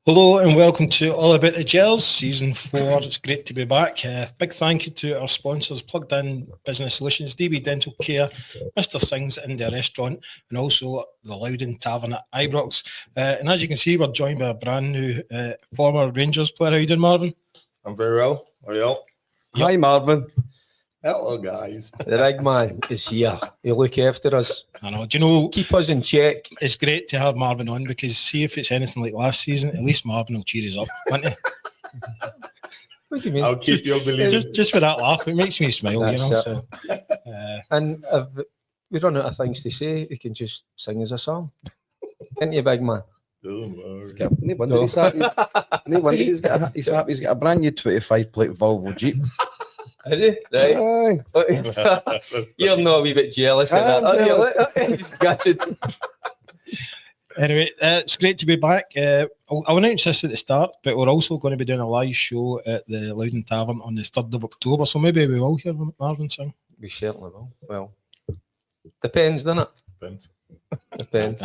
Hello and welcome to All About the Gers, Season 4. It's great to be back. Big thank you to our sponsors, Plugdin Business Solutions, DB Dentalcare, Mr. Singhs India Restaurant, and also the Louden Tavern at Ibrox. And as you can see, we're joined by a brand new former Rangers player. How you doing, Marvin? I'm very well. How are you all? Yep. Hi, Marvin. Hello, guys. The big man is here. He'll look after us. I know. Do you know, keep us in check. It's great to have Marvin on because see if it's anything like last season, at least Marvin will cheer us up, won't he? What do you mean? I'll keep you believing. Just for that laugh, it makes me smile. That's, you know. So, and if we run out of things to say, he can just sing us a song. Isn't you, big man? No wonder he's happy. No wonder he's happy. He's got a brand new 25-plate Volvo Jeep. Is he? Right. You're not a wee bit jealous of that. Anyway, it's great to be back. I'll announce this at the start, but we're also going to be doing a live show at the Louden Tavern on the 3rd of October, so maybe we will hear Marvin sing. We certainly will. Well, depends, doesn't it? Depends.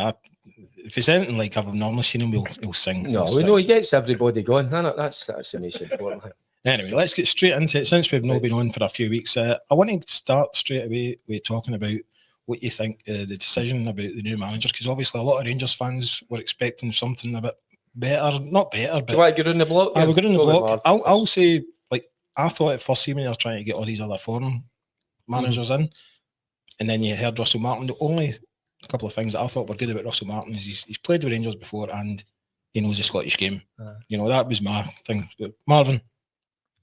If it's anything like I've normally seen him, he'll sing. No, we know he gets everybody going. That's the most important thing. Anyway, let's get straight into it. Since we've not been on for a few weeks, I want to start straight away with talking about what you think the decision about the new manager, because obviously a lot of Rangers fans were expecting something a bit better, not better. But do you want to get on the block? We're going on the block. I'll say, like, I thought at first, when they were trying to get all these other foreign managers in, and then you heard Russell Martin. The only couple of things that I thought were good about Russell Martin is he's played with Rangers before and he knows the Scottish game. You know, that was my thing. Marvin.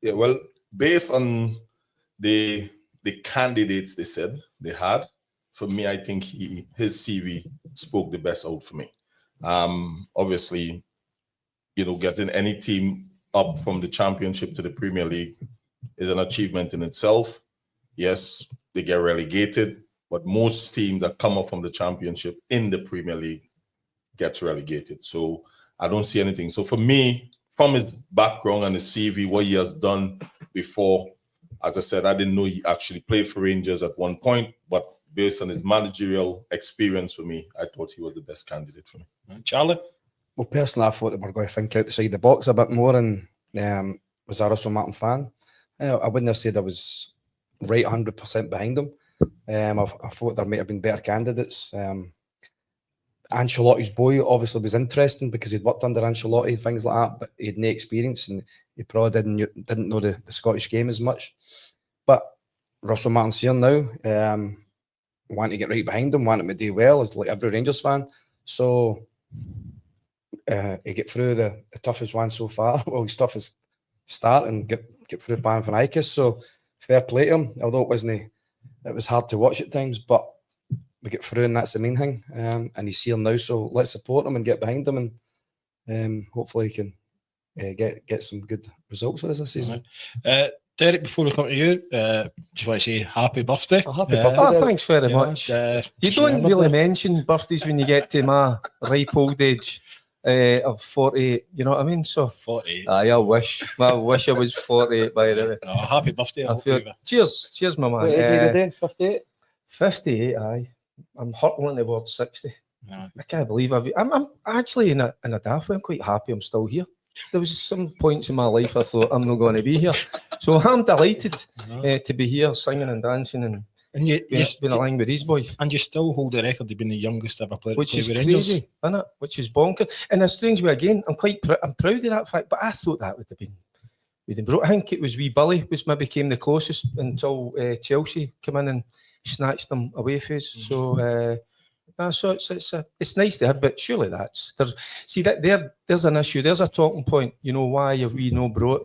Yeah, well, based on the candidates they said they had, for me, I think his CV spoke the best out for me. Obviously, you know, getting any team up from the Championship to the Premier League is an achievement in itself. Yes, they get relegated, but most teams that come up from the Championship in the Premier League gets relegated. So I don't see anything. So for me, from his background and his CV, what he has done before, as I said, I didn't know he actually played for Rangers at one point, but based on his managerial experience for me, I thought he was the best candidate for me. Charlie? Well, personally, I thought that we're going to think outside the box a bit more and was a Russell Martin fan. I wouldn't have said I was right 100% behind him. I thought there might have been better candidates. Ancelotti's boy obviously was interesting because he'd worked under Ancelotti and things like that, but he had no experience and he probably didn't know the Scottish game as much. But Russell Martin's here now. Want to get right behind him, want him to do well, as like every Rangers fan. So he get through the toughest one so far. Well, his toughest start and get through Panathinaikos. So fair play to him, although it was hard to watch at times, but we get through and that's the main thing. And he's here now, so let's support him and get behind him and hopefully he can get some good results for us this season. Derek, before we come to you, just want to say happy birthday. Happy birthday. Oh, thanks very much. You don't really mention birthdays when you get to my ripe old age of 48, you know what I mean? So 48. I wish I was 48 by the way. Oh, happy birthday. Cheers, my man. What age are you today? 58? 58, aye. I'm hurtling towards 60. No. I can't believe I'm actually in a daft way. I'm quite happy I'm still here. There was some points in my life I thought I'm not going to be here. So I'm delighted to be here singing and dancing and being aligned with these boys. And you still hold the record of being the youngest ever player. Which is crazy, isn't it? Which is bonkers. In a strange way, again, I'm proud of that fact, but I thought that would have been brought. I think it was wee Billy was maybe came the closest until Chelsea came in and snatched them away from us. So so it's nice to have, but surely there's an issue. There's a talking point. You know, why have we no brought?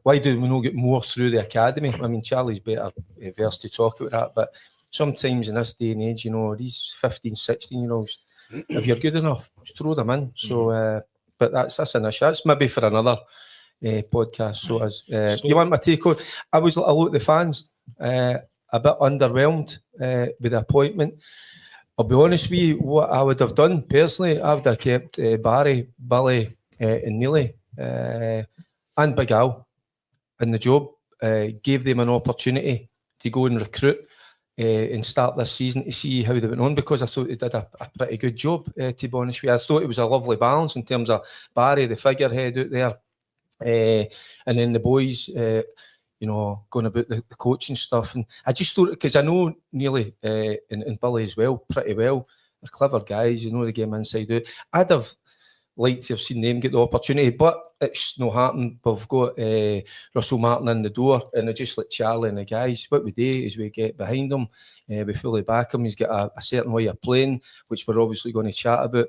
Why do we not get more through the academy? I mean, Charlie's better versed to talk about that, but sometimes in this day and age, you know, these 15, 16-year-olds, if you're good enough, just throw them in. So, but that's an issue. That's maybe for another podcast. So, you want my take on? I was a lot of the fans a bit underwhelmed with the appointment. I'll be honest with you, what I would have done personally, I would have kept Barry, Billy, and Neill and Big Al in the job, gave them an opportunity to go and recruit and start this season to see how they went on, because I thought they did a pretty good job, to be honest with you. I thought it was a lovely balance in terms of Barry, the figurehead out there, and then the boys, you know, going about the coaching stuff. And I just thought, because I know Nearly and Billy as well, pretty well. They're clever guys, you know the game inside out. I'd have liked to have seen them get the opportunity, but it's not happened. We've got Russell Martin in the door, and just like Charlie and the guys, what we do is we get behind him, we fully back him. He's got a certain way of playing, which we're obviously going to chat about.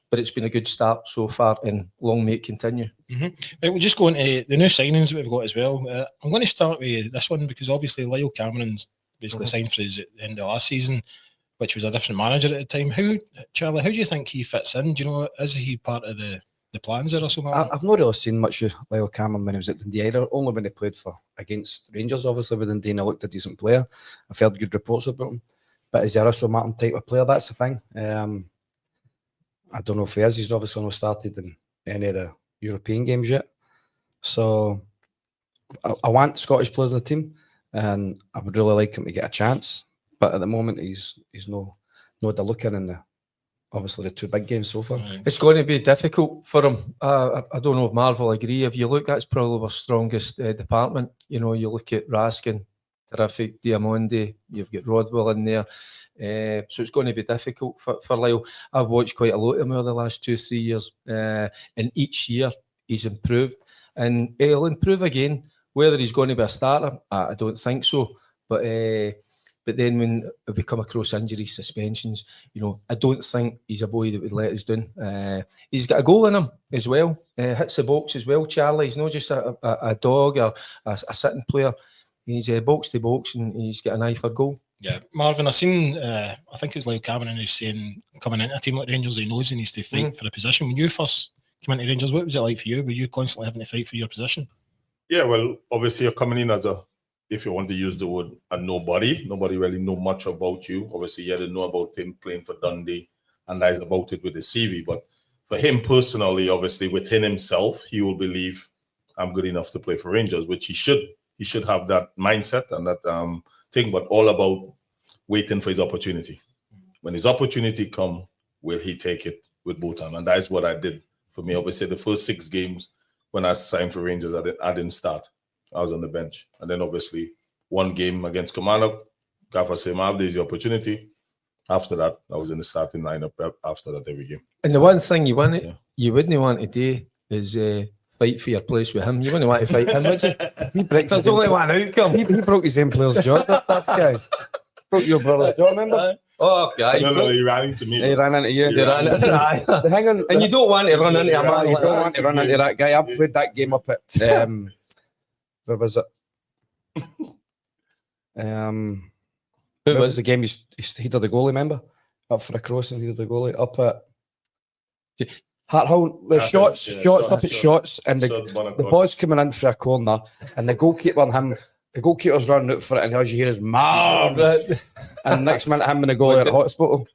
But it's been a good start so far, and long may it continue. Right, we'll just go into the new signings that we've got as well. I'm going to start with this one, because obviously Lyle Cameron's basically signed for us at the end of last season, which was a different manager at the time. Charlie, how do you think he fits in? Do you know, is he part of the plans there or something? I've not really seen much of Lyle Cameron when he was at Dundee either, only when he played against Rangers, obviously, with Dundee, and he looked a decent player. I've heard good reports about him. But is he a Russell Martin type of player? That's the thing. I don't know if he is. He's obviously not started in any of the European games yet. So I want Scottish players in the team, and I would really like him to get a chance. But at the moment, he's no the looking in obviously the two big games so far. It's going to be difficult for him. I don't know if Marv will agree. If you look, that's probably our strongest department. You know, you look at Raskin, terrific, Diamondi, you've got Rodwell in there. So it's going to be difficult for Lyle. I've watched quite a lot of him over the last 2-3 years, and each year he's improved, and he'll improve again. Whether he's going to be a starter, I don't think so. But then when we come across injuries, suspensions, you know, I don't think he's a boy that would let us down. He's got a goal in him as well. Hits the box as well, Charlie. He's not just a dog or a sitting player. He's box to box, and he's got an eye for goal. Yeah, Marvin, I seen, I think it was Lyle Cameron who's saying, coming into a team like Rangers, he knows he needs to fight for a position. When you first came into Rangers, what was it like for you? Were you constantly having to fight for your position? Yeah, well, obviously you're coming in as if you want to use the word, a nobody. Nobody really know much about you. Obviously, you had to know about him playing for Dundee, and that's about it with his CV. But for him personally, obviously, within himself, he will believe I'm good enough to play for Rangers, which he should. He should have that mindset and that thing, but all about waiting for his opportunity. When his opportunity come, will he take it with both hands? And that's what I did. For me, obviously, the first 6 games when I signed for Rangers, I didn't start. I was on the bench. And then obviously, one game against Kilmarnock, Gaffer said, Marv, there's the opportunity. After that, I was in the starting lineup after that every game. And the one thing you wouldn't want to do is fight for your place with him. You wouldn't want to fight him, would you? There's only one outcome. He broke his own player's jaw. That guy broke your brother's jaw, remember? Oh, guy. No, he ran into me. He ran into you. He ran into the hang on, and you don't want to run into a man. You don't want to run into that guy. I played that game up at where was it? Who was the game? He did the goalie, remember? Up for a crossing, he did the goalie up at Harthill. The shots up at shots, and the ball's coming in for a corner, and the goalkeeper and him. The goalkeeper's running out for it, and all you hear is Marv. And next minute, him and the goalie at hospital.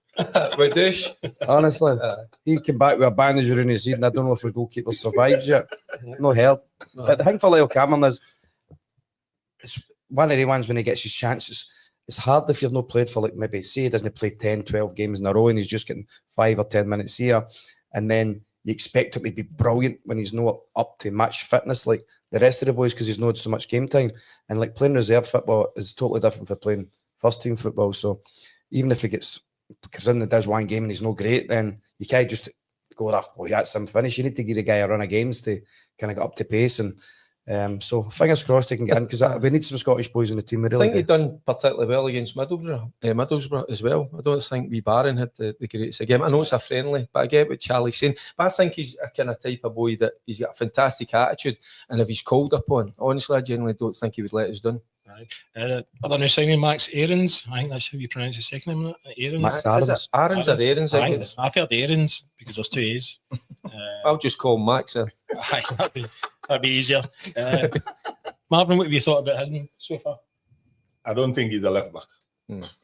With Dish. Honestly, he came back with a bandage around his head, and I don't know if the goalkeeper survives yet. No help. But the thing for Lyle Cameron is, it's one of the ones when he gets his chances. It's hard if you've not played for, like, maybe, say he doesn't play 10, 12 games in a row, and he's just getting 5 or 10 minutes here, and then you expect him to be brilliant when he's not up to match fitness like the rest of the boys, because he's not so much game time. And like playing reserve football is totally different from playing first team football. So even if he comes in and does one game and he's not great, then you can't just go, well, that's him finish. You need to give the guy a run of games to kind of get up to pace. And so fingers crossed he can get in, because we need some Scottish boys in the team. I think he done particularly well against Middlesbrough as well. I don't think wee Barron had the greatest game. I know it's a friendly, but I get what Charlie's saying. But I think he's a kind of type of boy that he's got a fantastic attitude, and if he's called upon, honestly, I genuinely don't think he would let us down. Other new signing, Max Aarons. I think that's how you pronounce his second name. Aarons. Max Aarons. Aarons or Aarons? I've heard Aarons because there's 2 A's. I'll just call him Max then. That'd be easier. Marvin, what have you thought about him so far? I don't think he's a left back.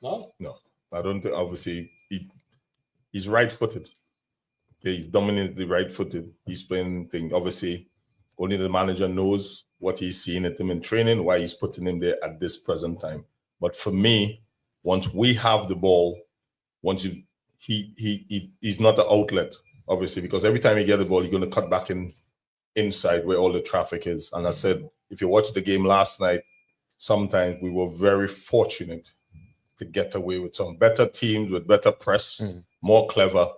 No, I don't think. Obviously, he's right-footed. He's dominantly right-footed. He's playing thing. Obviously, only the manager knows what he's seeing at him in training, why he's putting him there at this present time. But for me, once we have the ball, he's not the outlet, obviously, because every time you get the ball, you're going to cut back inside where all the traffic is. And I said, if you watched the game last night, sometimes we were very fortunate to get away with some better teams with better press, more clever.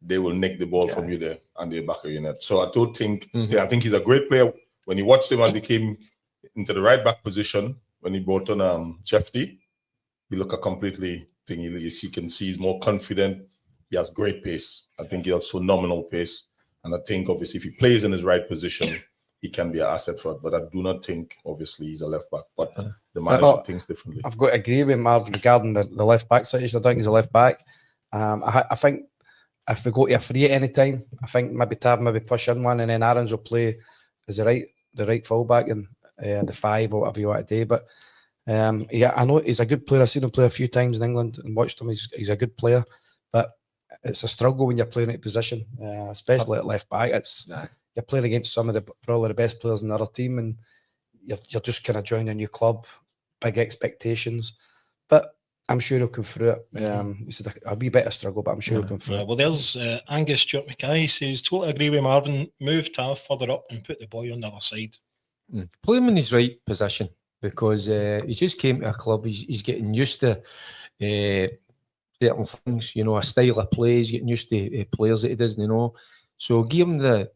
They will nick the ball from you there and they're back of your net. So I don't think, I think he's a great player. When you watched him as he came into the right back position, when he brought on Chefty, he looked a completely thing. You can see he's more confident. He has great pace. I think he has phenomenal pace. And I think, obviously, if he plays in his right position, he can be an asset for it. But I do not think, obviously, he's a left back. But the manager thinks differently. I've got to agree with Marv regarding the left back situation. I think he's a left back. I think if we go to a free at any time, I think maybe Tab maybe push in one, and then Aaron's will play as the right fullback and the 5 or whatever you want to do. But I know he's a good player. I've seen him play a few times in England and watched him. He's a good player, but it's a struggle when you're playing at position, especially at left back. You're playing against some of probably the best players in the other team, and you're just kind of joining a new club, big expectations. But I'm sure he'll come through it. He said a wee bit of struggle, but I'm sure he'll come through it. Well, there's Angus Stuart Mackay says, totally agree with Marvin. Move Tav further up and put the boy on the other side. Play him in his right position, because he just came to a club. He's getting used to certain things, a style of play. He's getting used to players that he doesn't know. So give him the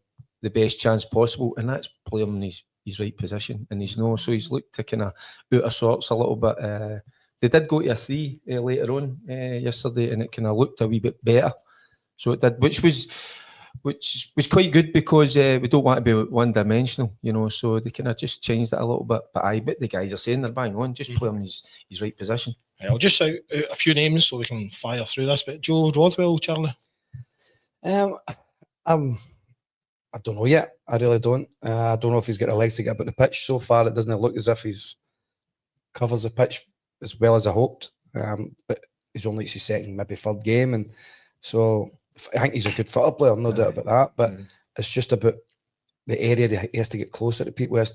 best chance possible, and that's play him in his right position. And so he's looked to kind of out of sorts a little bit. They did go to a 3 later on yesterday, and it kind of looked a wee bit better. So it did, which was quite good, because we don't want to be one-dimensional, so they kind of just changed it a little bit. But I bet the guys are saying they're bang on, just play him in his right position. I'll just shout out a few names so we can fire through this. But Joe Rothwell, Charlie? I don't know yet. I really don't. I don't know if he's got the legs to get up at the pitch. So far, it doesn't look as if he's covers the pitch as well as I hoped. But he's only his second, maybe third game, and so I think he's a good footer player, no doubt about that. But it's just about the area that he has to get closer to people. I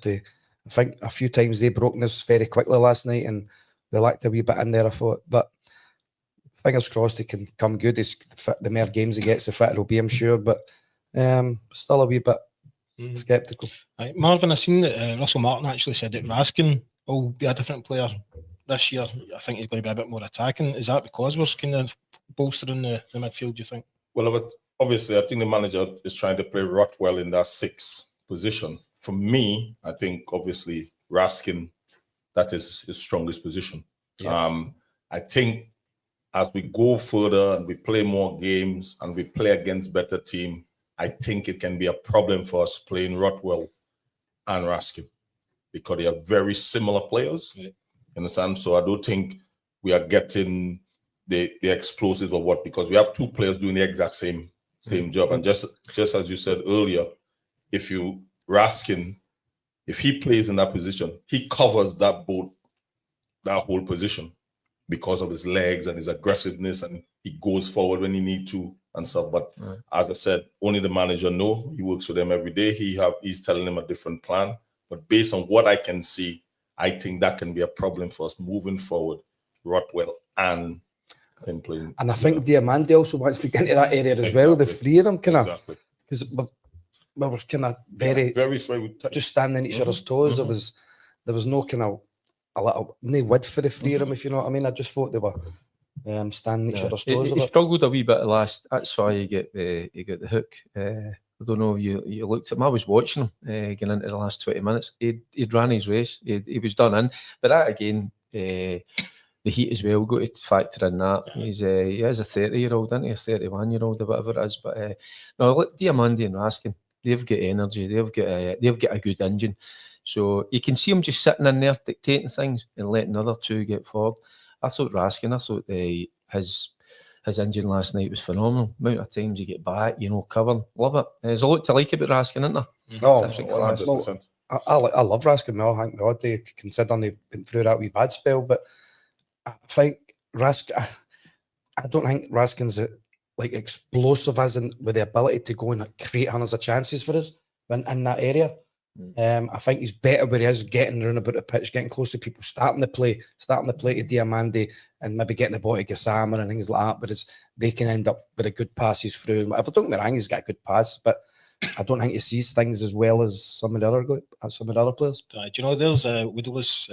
think a few times they broke this very quickly last night, and they lacked a wee bit in there, I thought. But fingers crossed he can come good. The more games he gets, the fitter he'll be, I'm sure. But still a wee bit sceptical. Right. Marvin, I've seen that Russell Martin actually said that Raskin will be a different player this year. I think he's going to be a bit more attacking. Is that because we're kind of bolstering the midfield, do you think? Well, obviously, I think the manager is trying to play Rothwell in that 6 position. For me, I think, obviously, Raskin, that is his strongest position. Yeah. I think as we go further and we play more games and we play against better team, I think it can be a problem for us playing Rothwell and Raskin, because they are very similar players. Yeah. Understand? So I don't think we are getting the explosive of what, because we have 2 players doing the exact same job. And just as you said earlier, if he plays in that position, he covers that whole position because of his legs and his aggressiveness, and he goes forward when he need to and stuff. But as I said, only the manager know. He works with them every day. He's telling them a different plan. But based on what I can see, I think that can be a problem for us moving forward, Rothwell and then playing. And I think Diamandi also wants to get into that area as well. The 3 of them kind of, because we were kind of very just standing each other's toes. There was no kind of no width for the 3 of them, if you know what I mean. I just thought they were standing each other's toes. He struggled a wee bit last. That's why he got the hook. I don't know if you looked at him. I was watching him getting into the last 20 minutes. He'd ran his race. He was done in. But that again, the heat as well, got to factor in that. He is a 30-year-old, isn't he? A 31-year-old or whatever it is. But no, look, Diamandi and Raskin, they've got energy. They've got a good engine. So you can see him just sitting in there dictating things and letting the other 2 get forward. I thought his engine last night was phenomenal. Amount of times you get back, covering. Love it. There's a lot to like about Raskin, isn't there? Oh, 100%. I love Raskin. I think God, they considering they went through that wee bad spell, but I think I don't think Raskin's like explosive as in with the ability to go and create hundreds of chances for us in that area. I think he's better where he is, getting around about the pitch, getting close to people, starting the play to Diamande, and maybe getting the ball to Gassama and things like that. But they can end up with a good passes through. If I don't get me wrong, he's got a good pass, but I don't think he sees things as well as some of the other players. Do you know, there's Woodless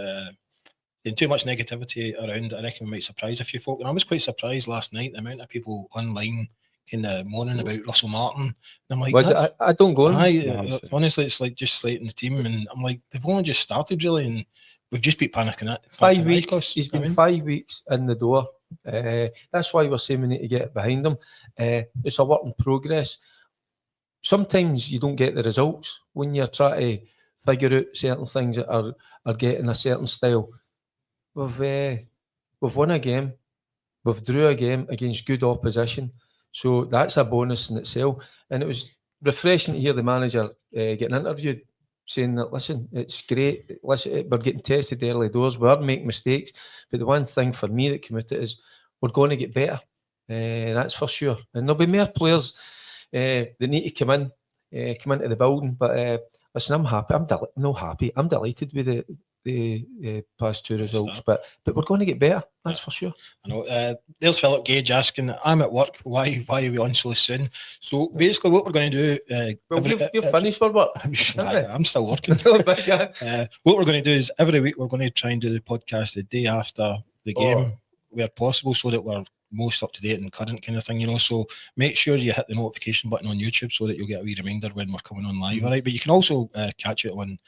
getting too much negativity around. I reckon we might surprise a few folk. And I was quite surprised last night the amount of people online kind of moaning about Russell Martin. And I'm like, I don't go on. Honestly, it's like just slating the team, and I'm like, they've only just started really, and we've just beat Panathinaikos. 5 weeks. He's been 5 weeks in the door. That's why we're saying we need to get behind him. It's a work in progress. Sometimes you don't get the results when you're trying to figure out certain things that are getting a certain style. We've won a game, we've drew a game against good opposition, so that's a bonus in itself. And it was refreshing to hear the manager getting interviewed, saying that, listen, it's great, listen, we're getting tested early doors, we are making mistakes, but the one thing for me that came out of it is we're going to get better, that's for sure. And there'll be more players that need to come into the building, but listen, I'm happy. I'm delighted with the past two results, but we're going to get better. That's for sure. I know. There's Philip Gage asking, "I'm at work. Why are we on so soon?" So basically, what we're going to do. Well, you've finished for work. I'm still working. What we're going to do is every week we're going to try and do the podcast the day after the game, where possible, so that we're most up to date and current kind of thing, you know. So make sure you hit the notification button on YouTube so that you'll get a wee reminder when we're coming on live, all right? But you can also catch it on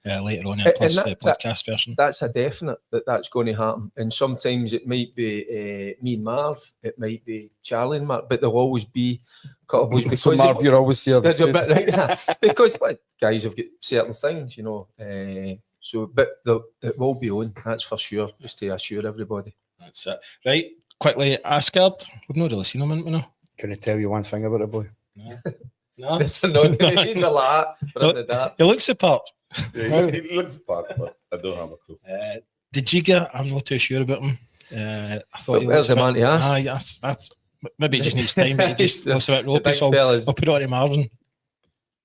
later on in plus the podcast version. That's a definite that's going to happen. And sometimes it might be me and Marv, it might be Charlie and Marv, but there'll always be couples. Because so Marv, you're always here. That's a bit right, because guys have got certain things, you know. So, but it will be on. That's for sure. Just to assure everybody. That's it. Right. Quickly, Asgard. We've not really seen him, haven't we? No. Can I tell you one thing about the boy? No. That's not He looks the part. Yeah, he looks the part, but I don't have a clue. The Jiga, I'm not too sure about him. I thought where's the man to ask? That's maybe he just needs time, but he just looks a bit ropey, so I'll put it on to Marvin.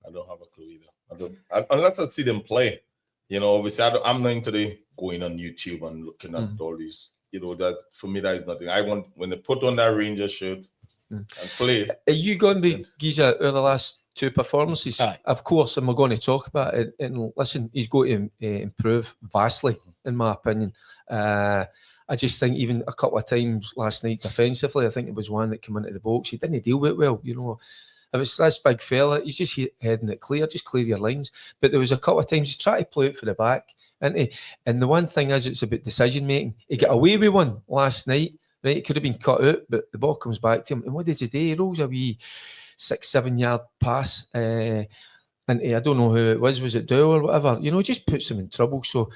I don't have a clue either. Unless I see them play. You know, obviously, I'm not into going on YouTube and looking at all these. You know, that for me, that is nothing. I want when they put on that Rangers shirt and play. Are you going to be Giza over the last two performances? Of course, and we're going to talk about it. And listen, he's going to improve vastly, in my opinion. I just think even a couple of times last night defensively, I think it was one that came into the box. He didn't deal with it well, you know. If it's this big fella, he's just heading it clear, just clear your lines. But there was a couple of times he's trying to play it for the back. And the one thing is, it's about decision making. He got away with one last night, right? It could have been cut out, but the ball comes back to him. And what does he do? He rolls a wee 6-7 yard pass. And I don't know who it was it Dow or whatever? You know, just puts him in trouble. So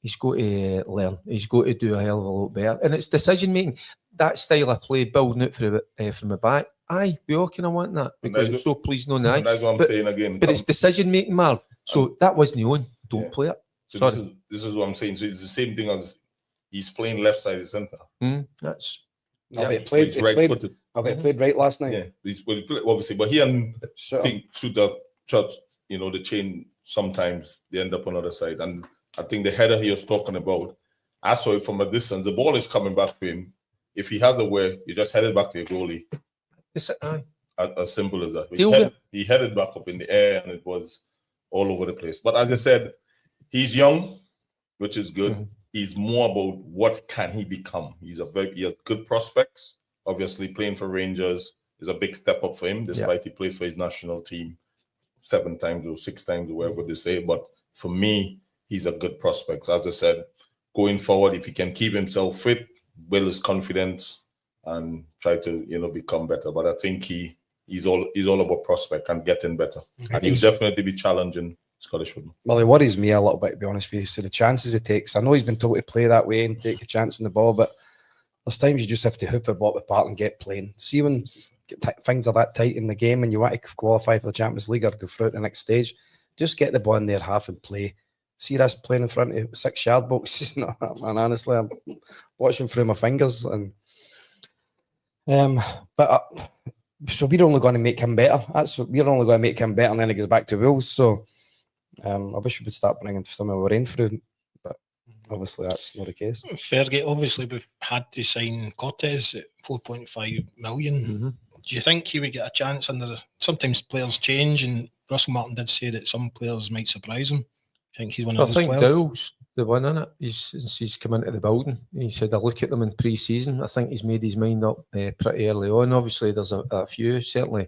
he's got to learn. He's got to do a hell of a lot better. And it's decision making. That style of play, building it from the back. Aye, we all kind of want that because we're so pleased on that. That's what I'm saying again. But it's decision making, Marv. So that wasn't on. Don't play it. So this is what I'm saying. So it's the same thing as he's playing left side of centre. That's he played right last night. Yeah, he's obviously, but he and Suter shot, you know, the chain sometimes they end up on the other side. And I think the header he was talking about, I saw it from a distance. The ball is coming back to him. If he has a way, you just head it back to your goalie. As simple as that. He headed back up in the air and it was all over the place. But as I said, he's young, which is good. He's more about what can he become. He has good prospects. Obviously, playing for Rangers is a big step up for him, despite he played for his national team 7 times or 6 times or whatever they say. But for me, he's a good prospect. As I said, going forward, if he can keep himself fit, build his confidence, and try to, you know, become better. But I think he's all about prospect and getting better. And he'll definitely be challenging Scottish football. Well, it worries me a little bit, to be honest with you. So the chances he takes, I know he's been told to play that way and take a chance on the ball, but there's times you just have to hoof the ball apart and get playing. See when things are that tight in the game and you want to qualify for the Champions League or go through to the next stage, just get the ball in their half and play. See us playing in front of 6 yard boxes. And honestly, I'm watching through my fingers and But so we're only going to make him better. We're only going to make him better, and then he goes back to Wolves. So I wish we would start bringing some of our own through, but obviously that's not the case. Fergie, obviously we've had to sign Cortez at 4.5 million. Do you think he would get a chance sometimes players change, and Russell Martin did say that some players might surprise him? I think he's one of those players. Dowell's the one in it. Since he's come into the building, he said I look at them in pre-season. I think he's made his mind up pretty early on. Obviously, there's a few. Certainly,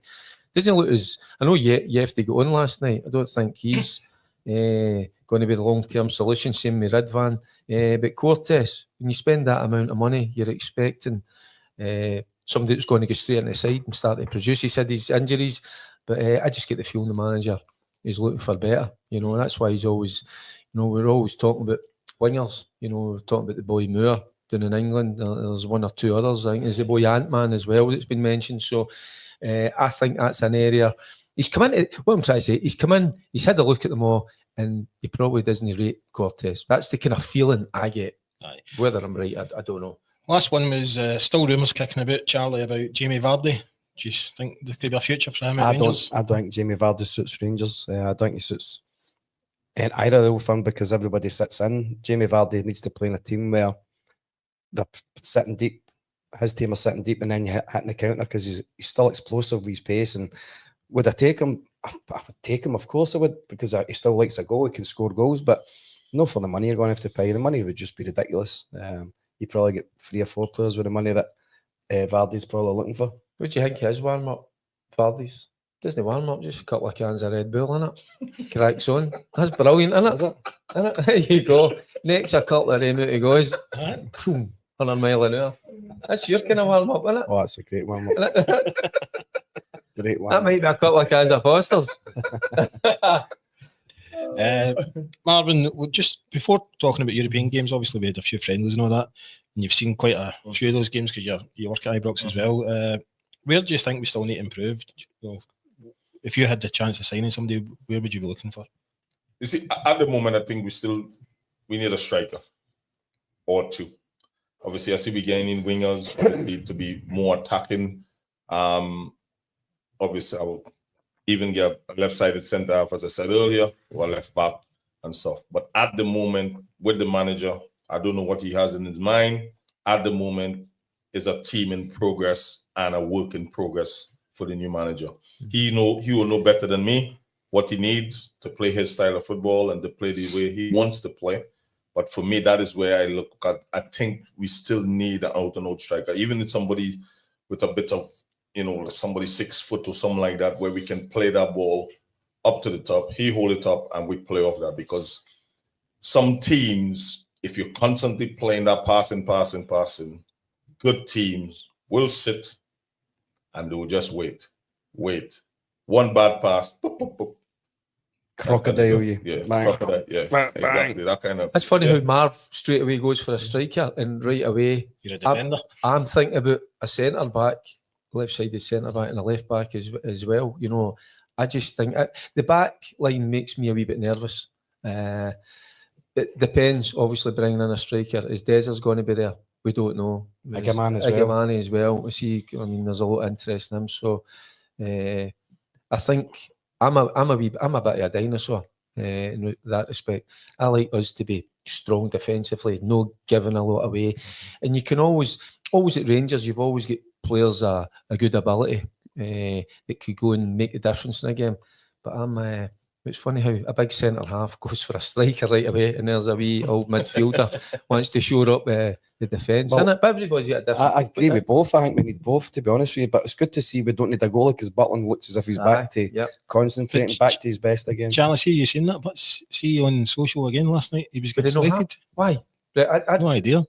doesn't look as. I know you have to go on last night. I don't think he's going to be the long-term solution. Same with Ridvan, but Cortez. When you spend that amount of money, you're expecting somebody that's going to go straight on the side and start to produce. He said his injuries, but I just get the feeling the manager is looking for better. You know, that's why he's always. You know, we're always talking about wingers. You know, we're talking about the boy Moore down in England. There's one or two others. I think there's the boy Ant-Man as well that's been mentioned. So I think that's an area. He's come in. What I'm trying to say, he's come in. He's had a look at them all, and he probably doesn't rate Cortez. That's the kind of feeling I get. Aye. Whether I'm right, I don't know. Last one was still rumours kicking about, Charlie, about Jamie Vardy. Do you think there could be a future for him at Rangers? I don't think Jamie Vardy suits Rangers. I don't think he suits either of the old firm because everybody sits in. Jamie Vardy needs to play in a team where they're sitting deep. His team are sitting deep, and then you hitting the counter because he's still explosive with his pace. And would I take him? I would take him, of course I would, because he still likes a goal. He can score goals, but not for the money you're going to have to pay. The money would just be ridiculous. You probably get 3 or 4 players with the money that Vardy's probably looking for. What do you think his warm up, Vardy's? Doesn't warm up, just a couple of cans of Red Bull in it. Cracks on. That's brilliant, isn't it? Is it? Isn't it? There you go. Next, a couple of them out he goes. 100 mile an hour. That's your kind of warm up, isn't it? Oh, that's a great warm up. Great one. That might be a couple of cans of Foster's. Marvin, just before talking about European games, obviously we had a few friendlies and all that, and you've seen quite a few of those games because you work at Ibrox as well. Where do you think we still need to improve? You know, if you had the chance of signing somebody, where would you be looking for? You see, at the moment, I think we need a striker or two. Obviously, I see we getting in wingers. We need to be more attacking. Obviously, I will even get a left-sided centre half, as I said earlier, or a left back and stuff. But at the moment, with the manager, I don't know what he has in his mind. At the moment, is a team in progress and a work in progress for the new manager. He will know better than me what he needs to play his style of football and to play the way he wants to play. But for me, that is where I look at. I think we still need an out-and-out striker, even if somebody with a bit of, somebody 6 foot or something like that, where we can play that ball up to the top. He hold it up and we play off that, because some teams, if you're constantly playing that passing, good teams will sit and they will just wait. One bad pass, boop, boop, boop. Crocodile you. Yeah, Bang. crocodile. Yeah, Bang. exactly. That kind of. It's funny how Marv straight away goes for a striker and right away You're a defender. I'm thinking about a centre back, left-sided centre back, and a left back as well. You know, I just think the back line makes me a wee bit nervous. It depends. Obviously, bringing in a striker. Is Dezer's going to be there? We don't know. Igamani as well. We see. I mean, there's a lot of interest in him. So, I think I'm a bit of a dinosaur in that respect. I like us to be strong defensively, no giving a lot away, and you can always at Rangers, you've always got players a good ability that could go and make the difference in a game. But it's funny how a big centre half goes for a striker right away, and there's a wee old midfielder wants to shore up the defence. Well, but everybody's got a different. I agree with both. I think we need both, to be honest with you. But it's good to see we don't need a goalie, because Butland looks as if he's back to concentrating, back to his best again. Charlie, see you seen that? But see on social again last night, he was getting slated. Why? I had no idea.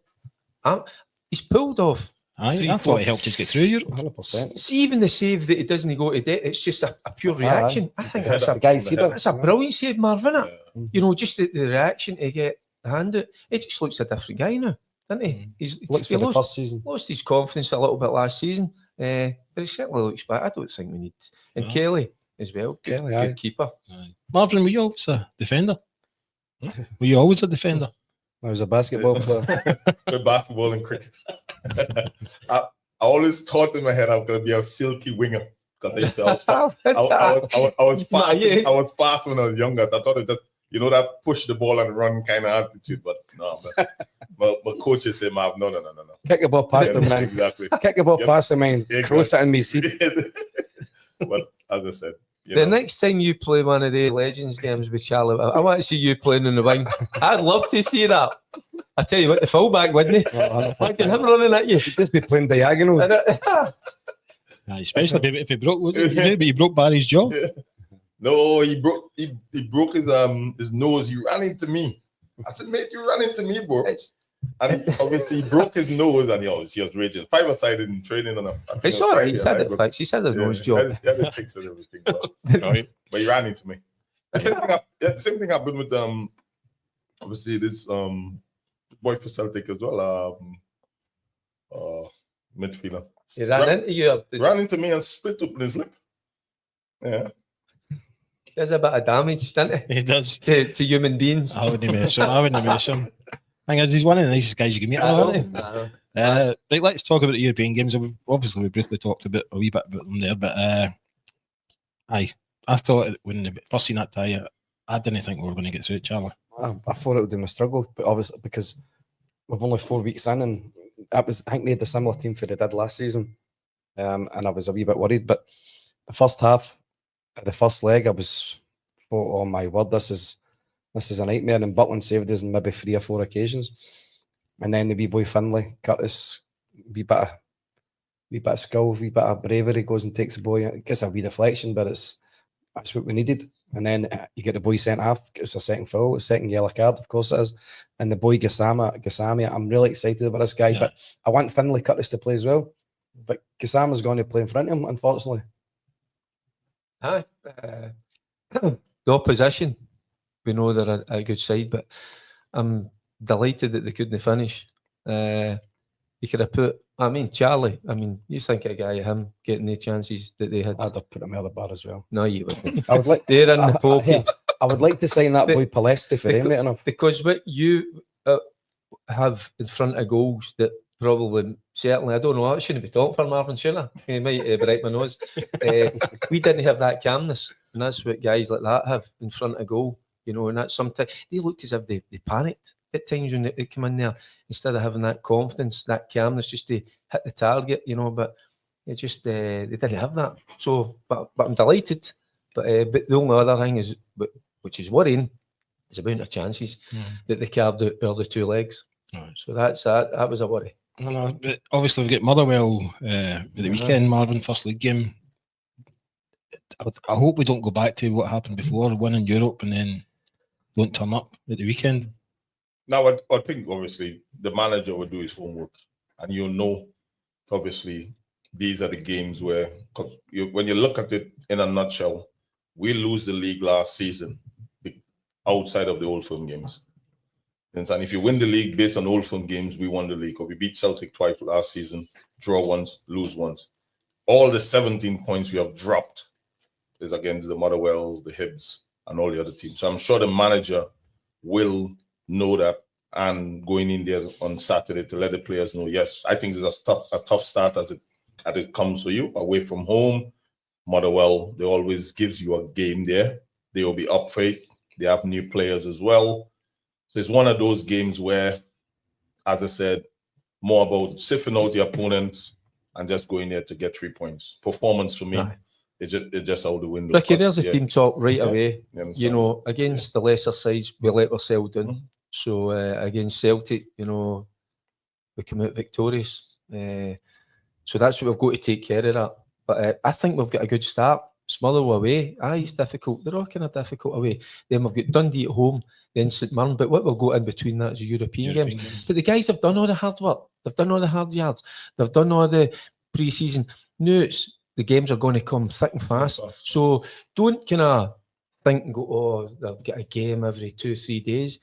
He's pulled off. I thought he helped us get through Europe. 100%. See, even the save that he doesn't go to debt, it's just a pure reaction. I think that's a brilliant save, Marvin. Yeah. You know, just the reaction to get the hand out. He just looks a different guy now, doesn't he? He first season. Lost his confidence a little bit last season, but he certainly looks back. I don't think we need. And Kelly as well. Good keeper. Marvin, were you always a defender? Were you always a defender? I was a basketball player. Good basketball and cricket. always thought in my head I was gonna be a silky winger because I used to, I was fast when I was younger. So I thought it just, that push the ball and run kind of attitude. But no, but my coaches say, Marv, no. Kick the ball past the man. Exactly. Kick the ball past the man. Exactly. Cross it in me seat. But as I said, The next time you play one of the Legends games with Charlie, I want to see you playing in the wing. I'd love to see that. I tell you what, the fullback, wouldn't he? Imagine him running at you. He'd just be playing diagonal. Especially if he broke, he broke Barry's jaw. No, he broke his nose. He ran into me. I said, mate, you ran into me, bro. And obviously he broke his nose, and he was raging. 5-a-side in training on him. It's all right. He said it fixed. He said his nose job. He had it fixed and everything, but he ran into me. The same thing happened with obviously this boy for Celtic as well. Midfielder. He ran into you. Ran into me and split open his lip. Yeah. He does a bit of damage, doesn't he? He does. To human beings. I wouldn't mess him. Thing is, he's one of the nicest guys you can meet, aren't he? Right, let's talk about the European games. Obviously, we briefly talked a wee bit about them there, but I thought when the first seen that tie, I didn't think we were going to get through it, Charlie. I thought it would have been a struggle, but obviously because we've only 4 weeks in, and I think they had a similar team for they did last season, and I was a wee bit worried. But the first half, the first leg, I was thought, oh my word, this is a nightmare. And Butland saved us on maybe 3 or 4 occasions, and then the wee boy Finlay, Curtis, wee bit of skill, wee bit of bravery, goes and takes the boy. It gets a wee deflection, but that's what we needed. And then you get the boy sent off. It's a second foul, a second yellow card, of course it is. And the boy Gassama, I'm really excited about this guy, but I want Finlay Curtis to play as well. But Gassama's going to play in front of him, unfortunately. Aye. The opposition, we know they're a good side, but I'm delighted that they couldn't finish. You could have put, Charlie, you think a guy of him getting the chances that they had. I'd have put him out of the bar as well. No, you wouldn't. I would like They're in the pokey. I would like to sign that boy Palesti for him right enough. Because what you have in front of goals that probably, certainly, I don't know, I shouldn't be talking for Marvin, shouldn't I? He might break my nose. We didn't have that calmness, and that's what guys like that have in front of goal, and that's sometimes, they looked as if they panicked at times when they come in there, instead of having that confidence, that calmness, just to hit the target, but it just, they didn't have that. So, but I'm delighted. But the only other thing is, which is worrying, is the amount of chances that they carved out early 2 legs. Right. So that was a worry. No, but obviously we get Motherwell at the weekend, Marvin, first league game. I hope we don't go back to what happened before, winning Europe and then don't turn up at the weekend. Now, I think obviously the manager will do his homework, and obviously these are the games where, when you look at it in a nutshell, we lose the league last season outside of the Old Firm games. And if you win the league based on Old Firm games, we won the league. Or we beat Celtic twice last season, draw once, lose once. All the 17 points we have dropped is against the Motherwells, the Hibs, and all the other teams. So I'm sure the manager will know that, and going in there on Saturday to let the players know, yes, I think it's a tough start as it comes for you away from home. Motherwell, they always gives you a game there. They will be up for it. They have new players as well. So it's one of those games where, as I said, more about sifting out the opponents and just going there to get 3 points. Performance for me, it's just out the window. Ricki, there's a team talk right away. Against the lesser sides, we let ourselves down. So against Celtic, we come out victorious. So that's what we've got to take care of that. But I think we've got a good start. Motherwell away, it's difficult. They're all kind of difficult away. Then we've got Dundee at home, then St Mirren. But what will go in between that is the European games. But the guys have done all the hard work. They've done all the hard yards. They've done all the pre-season. Now the games are going to come thick and fast. So don't kind of think and go, they'll get a game every 2-3 days.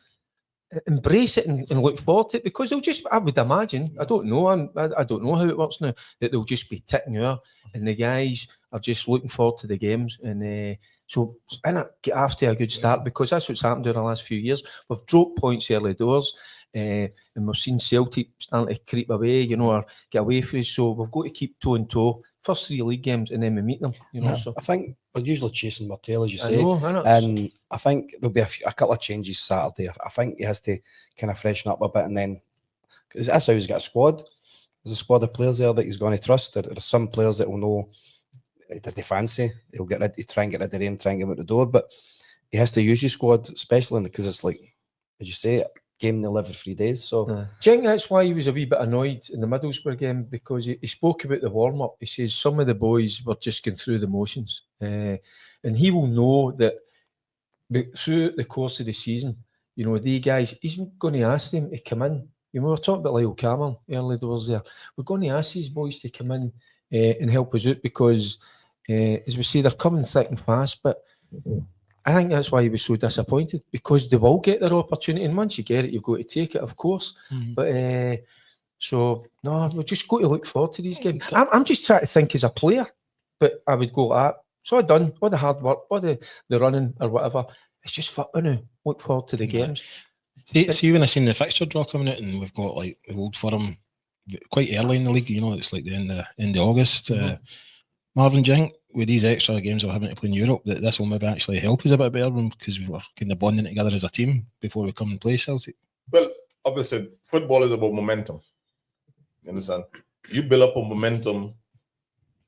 Embrace it and look forward to it, because they'll just, I would imagine, I don't know how it works now, that they'll just be ticking out, and the guys are just looking forward to the games, and so get after a good start, because that's what's happened during the last few years. We've dropped points early doors, and we've seen Celtic starting to creep away, you know, or get away from us. So we've got to keep toe and toe. First 3 league games, and then we meet them. You know, so I think we're usually chasing our tail, as you I say. know. And I think there'll be a couple of changes Saturday. I think he has to kind of freshen up a bit, and then because that's how he's got a squad. There's a squad of players there that he's going to trust. There's some players that will know he doesn't fancy. He'll get rid. He try and get rid of him, try and get him out the door. But he has to use his squad, especially because it's like, as you say, game they'll every 3 days. So do you think that's why he was a wee bit annoyed in the Middlesbrough game? Because he spoke about the warm up. He says some of the boys were just going through the motions, and he will know that through the course of the season, you know, the guys, he's going to ask them to come in. You know, we were talking about Lyle Cameron early doors there. We're going to ask these boys to come in and help us out because, as we say, they're coming thick and fast. But I think that's why he was so disappointed, because they will get their opportunity, and once you get it, you've got to take it, of course. But so no, we're just going to look forward to these games. I'm just trying to think as a player, but I would go at so I've done all the hard work, all the running or whatever. It's just fun to look forward to the games. See, when I seen the fixture draw coming out, and we've got like the Old Firm quite early in the league. You know, it's like the end of August. Marvin, do you think with these extra games we're having to play in Europe, that this will maybe actually help us a bit better because we're kind of bonding together as a team before we come and play Celtic? Well, obviously, football is about momentum. You understand? You build up a momentum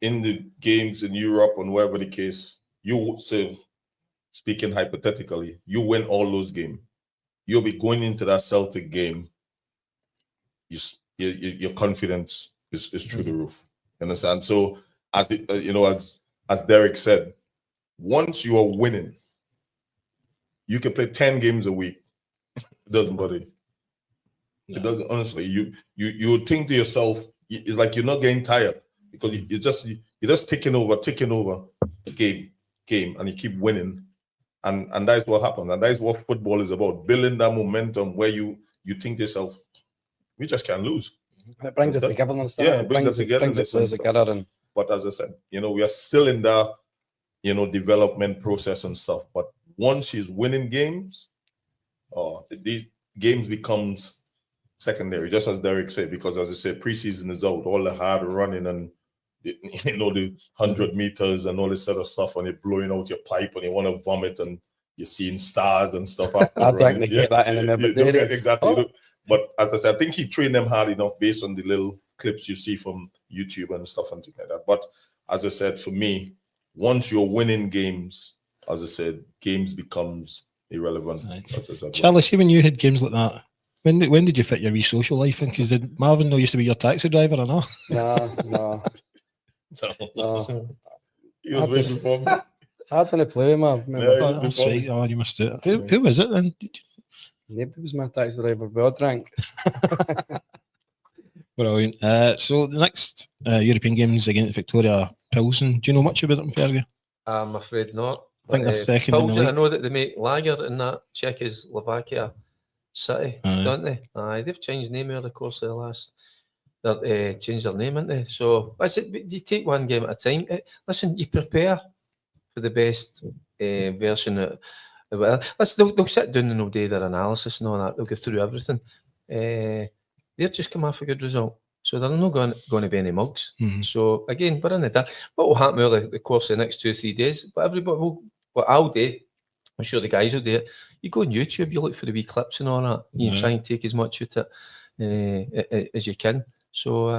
in the games in Europe and wherever the case. You say, speaking hypothetically, you win all those games. You'll be going into that Celtic game. Your confidence is through the roof. You understand? So, as Derek said, once you are winning, you can play 10 games a week. It doesn't bother you. No. It doesn't. Honestly, you would think to yourself, it's like you're not getting tired because you're just ticking over game, and you keep winning, and that's what happens, and that's what football is about: building that momentum where you think to yourself, we just can't lose. And it brings it together and stuff. Yeah, it brings it together. And but as I said, we are still in that, development process and stuff. But once she's winning games, these games becomes secondary, just as Derek said, because as I said, preseason is out, all the hard running and the 100 meters and all this sort of stuff, and you're blowing out your pipe and you want to vomit and you're seeing stars and stuff. I think they get that in there, exactly. But as I said, I think he trained them hard enough based on the little clips you see from YouTube and stuff and things like that. But as I said, for me, once you're winning games, as I said, games becomes irrelevant. Right. Charlie, see when you had games like that, when did you fit your wee social life in? Because did Marvin used to be your taxi driver or not? No. He was waiting for me. I didn't play with him. Yeah, that's right. Oh, you must do it. Who was it then? Nobody was my taxi driver, but I drank. Brilliant. So the next European games against Victoria Pilsen. Do you know much about them, Fergie? I'm afraid not. I think they're second in the Pilsen, league. I know that they make lager in that Czechoslovakia city, don't they? They've changed name over the course of the last. They've changed their name, haven't they? So I said, you take one game at a time. Listen, you prepare for the best version of. They'll sit down and they'll do their analysis and all that. They'll go through everything. They've just come off a good result, so they're not going to be any mugs. So again, we're in the dark. What will happen over the course of the next 2 or 3 days? But everybody will. What I'll do, I'm sure the guys will do it. You go on YouTube, you look for the wee clips and all that. You try and take as much out of it as you can. So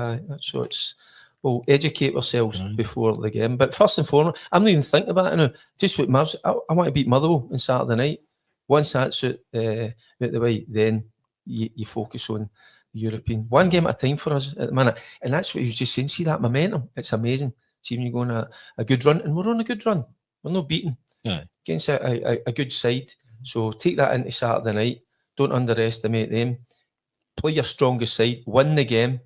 it's. We'll educate ourselves before the game. But first and foremost, I'm not even thinking about it now. Just what Marv's, I want to beat Motherwell on Saturday night. Once that's out the way, then you focus on European. One game at a time for us at the minute. And that's what he was just saying. See that momentum? It's amazing. See when you go on a good run. And we're on a good run. We're not beaten against a good side. So take that into Saturday night. Don't underestimate them. Play your strongest side. Win the game.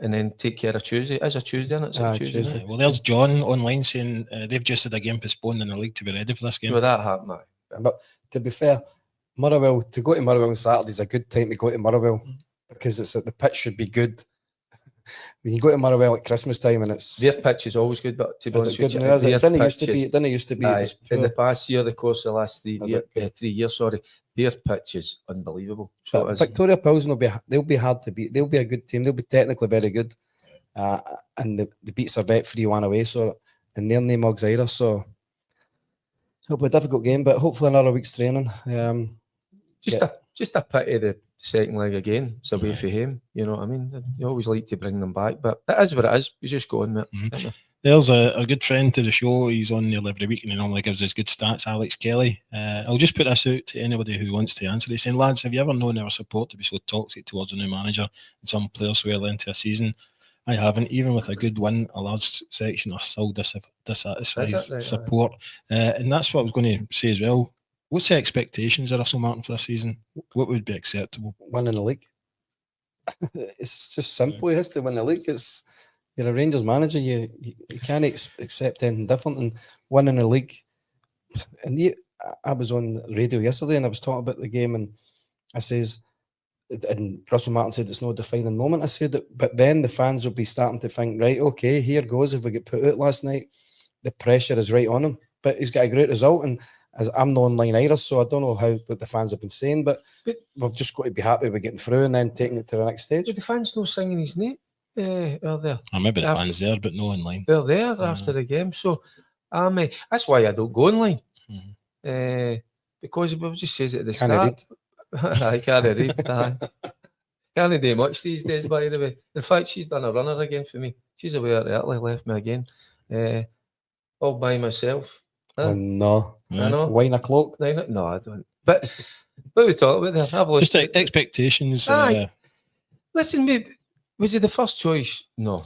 And then take care of Tuesday. It is a Tuesday, isn't it? It's Tuesday. Well, there's John online saying they've just had a game postponed in the league to be ready for this game. Well, that happened, But to be fair, Motherwell, to go to Motherwell on Saturday is a good time to go to Motherwell because the pitch should be good. When you go to Motherwell at Christmas time and it's... Their pitch is always good, but to be honest with you, it didn't used to be. in the past year, the course of the last 3 years, their pitch is unbelievable. So But it is. Victoria Pilsen they'll be hard to beat. They'll be a good team. They'll be technically very good. And the beats are bet 3-1 away. So and they're no mugs either. So it'll be a difficult game, but hopefully another week's training. Just a pity the second leg again. It's away for him. You know what I mean? You always like to bring them back, but it is what it is. We just go on, mate. There's a good friend to the show. He's on nearly every week and he normally gives us good stats, Alex Kelly. I'll just put this out to anybody who wants to answer. He's saying, lads, have you ever known our support to be so toxic towards a new manager and some players well into a season? I haven't. Even with a good win, a large section are still dissatisfied support. And that's what I was going to say as well. What's the expectations of Russell Martin for a season? What would be acceptable? Winning the league. It's just simple. He has to win the league. You're a Rangers manager. You can't accept anything different than winning the league. And I was on the radio yesterday and I was talking about the game and I says, and Russell Martin said it's no defining moment. I said that, but then the fans will be starting to think, right, okay, here goes. If we get put out last night, the pressure is right on him. But he's got a great result, and as I'm not online either, so I don't know what the fans have been saying. But we've just got to be happy with getting through and then taking it to the next stage. Did the fans no singing his name? There. Maybe the fans there, but no online. They're there after the game, so that's why I don't go online. Because it just says it at the start. I can't read. Can't do much these days, by the way. In fact, she's done a runner again for me. She's away at Italy, left me again. All by myself. Oh, no. I know. Wine o'clock? No, I don't. But what are we talking about there? Have a just expectations. Listen, mate, was it the first choice? No.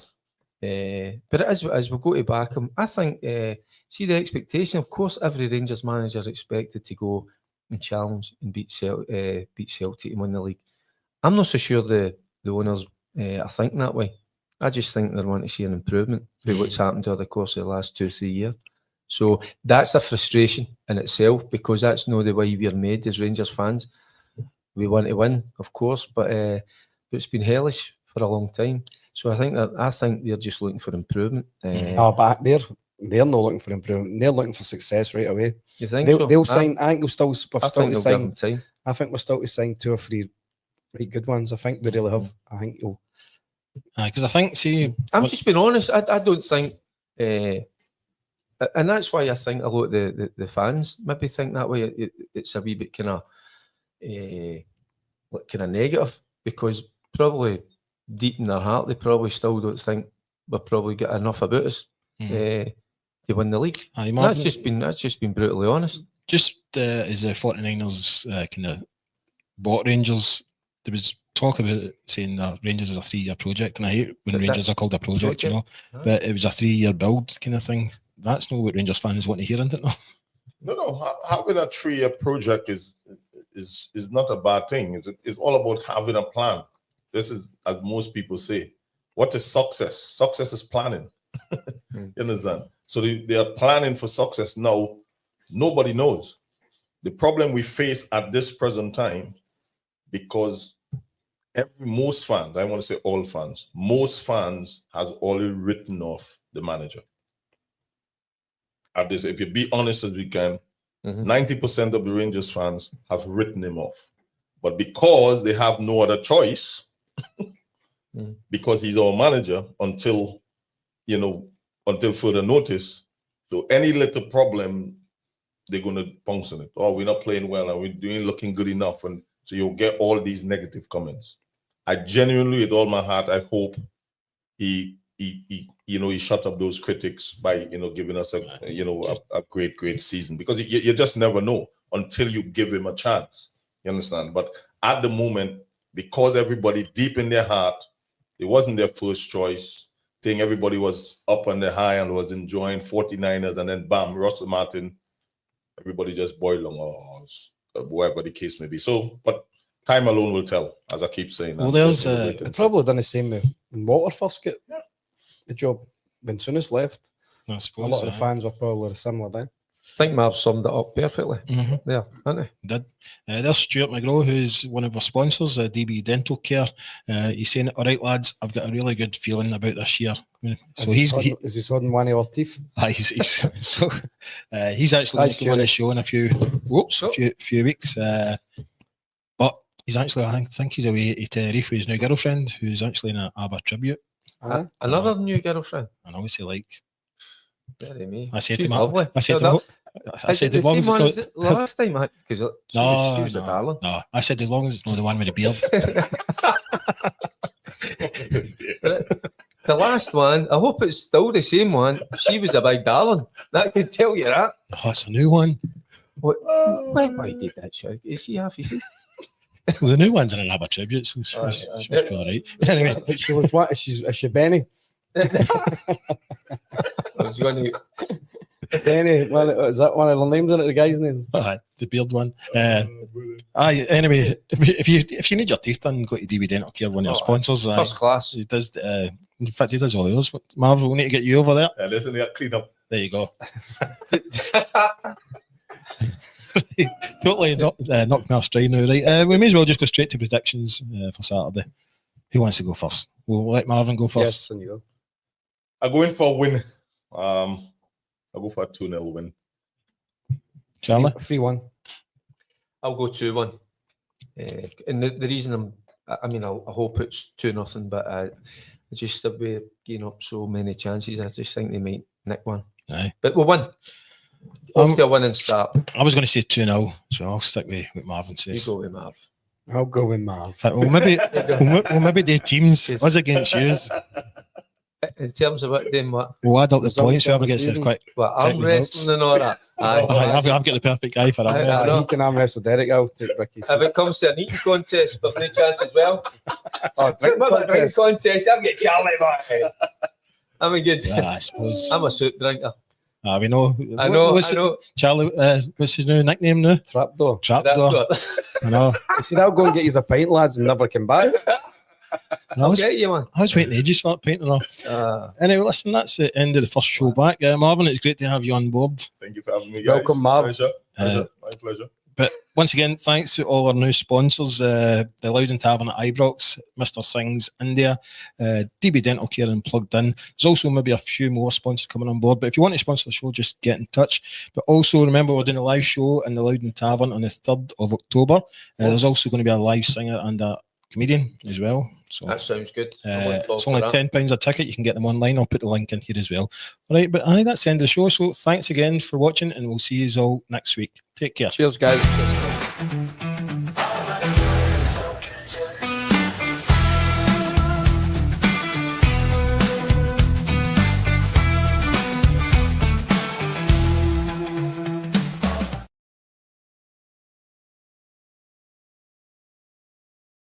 But it is what it is. We'll go to back him. I think, see the expectation, of course, every Rangers manager is expected to go and challenge and beat Celtic and win the league. I'm not so sure the owners are thinking that way. I just think they want to see an improvement with what's happened over the course of the last 2-3 years. So that's a frustration in itself because that's not the way we're made as Rangers fans. We want to win, of course, but it's been hellish for a long time. So I think they're just looking for improvement. But they're not looking for improvement. They're looking for success right away. You think they'll sign? I think we're still to sign. Time. I think we're still to sign 2 or 3 really good ones. I think we really have. I think you'll. Because I think, I'm just being honest. I don't think, and that's why I think a lot of the fans maybe think that way. It's a wee bit kind of negative because probably deep in their heart they probably still don't think we've probably got enough about us to win the league. That's just been brutally honest. Just as the 49ers kind of bought Rangers, there was talk about it saying that Rangers is a 3-year project, and I hate when Rangers are called a project, you know. But it was a 3-year build kind of thing. That's not what Rangers fans want to hear, isn't it? No. Having a 3-year project is not a bad thing. It's all about having a plan. This is, as most people say, what is success? Success is planning. You understand? So they are planning for success now. Nobody knows. The problem we face at this present time, because most fans, I want to say all fans, most fans has already written off the manager. At this, if you be honest as we can, 90% of the Rangers fans have written him off. But because they have no other choice, because he's our manager until further notice. So any little problem, they're going to pounce on it. Oh, we're not playing well and we're looking good enough. And so you'll get all these negative comments. I genuinely, with all my heart, I hope he shut up those critics by, giving us a great season, because you just never know until you give him a chance. You understand? But at the moment, because everybody deep in their heart, it wasn't their first choice. I think everybody was up on the high and was enjoying 49ers, and then bam, Russell Martin, everybody just boiled on, or whatever the case may be. So, but time alone will tell, as I keep saying. Well, there's probably done the same when Walter first got the job. When Souness left, I suppose, a lot of the fans were probably similar then. I think Marv summed it up perfectly. Mm-hmm. There, hasn't he? Did. There's Stuart McGraw, who's one of our sponsors, DB Dentalcare. He's saying, all right, lads, I've got a really good feeling about this year. So is he sodding one of our teeth? He's actually going to come on the show in a few weeks. But he's actually, I think he's away to Tenerife with his new girlfriend, who's actually in an ABBA tribute. Another new girlfriend. And obviously, like, Very me. I said She's to him, lovely. I said as long as it's not last time, because she was a darling. No, I said as long as it's not the one with the beard. The last one, I hope it's still the same one. She was a big darling. That could tell you that. Oh, it's a new one. What? Why did that show? Is she half? Well, the new one's in an ABBA tribute, so she must be all right. Anyway, She was what? Is she Benny? I was going to. Benny, is that one of the names in it? The guy's name? the beard one. Anyway, if you need your teeth done, go to DB Dentalcare, one of our sponsors. First class. He does. In fact, he does all yours. Marvin, we need to get you over there. Listen, we got clean up. There you go. Totally knocked me off stride now, right? We may as well just go straight to predictions for Saturday. Who wants to go first? We'll let Marvin go first. Yes, and you go. I'm going for a win. I'll go for a 2-0 win. Charlie? 3-1. I'll go 2-1. And the reason I hope it's 2-0, but just that we're getting up so many chances, I just think they might nick one. Aye. But we'll win. Off to a winning start. I was going to say 2-0, so I'll stick with Marvin says. You go with Marv. I'll go with Marv. Well, maybe the teams us against you. In terms of what, then what? We'll add up the Results points. of Whoever the gets there season. quick. What, arm wrestling and all that? I've got the perfect guy for I that. know. You can arm wrestle Derek. I'll take Ricki. If it comes to an eating contest, we've no chance as well. Drink Drink contest, I'll get Charlie back. I'm a good. Yeah, I suppose. I'm a soup drinker. We know. I know. What's Charlie, what's his new nickname now? Trapdoor. Trapdoor. I know. You see, I'll go and get you a pint, lads, and never come back. I'll get you, man. I was waiting ages for that painting off. Anyway, listen, that's the end of the first show back. Marvin, it's great to have you on board. Thank you for having me, guys. Welcome, Marv. Pleasure. My pleasure. But once again, thanks to all our new sponsors, the Louden Tavern at Ibrox, Mr. Singhs India, DB Dentalcare and Plugdin. There's also maybe a few more sponsors coming on board. But if you want to sponsor the show, just get in touch. But also remember, we're doing a live show in the Louden Tavern on the 3rd of October. There's also going to be a live singer and a comedian as well. So That sounds good. I'm looking forward it's to only that. £10 a ticket. You can get them online. I'll put the link in here as well. All right, but that's the end of the show. So thanks again for watching, and we'll see you all next week. Take care. Cheers, guys.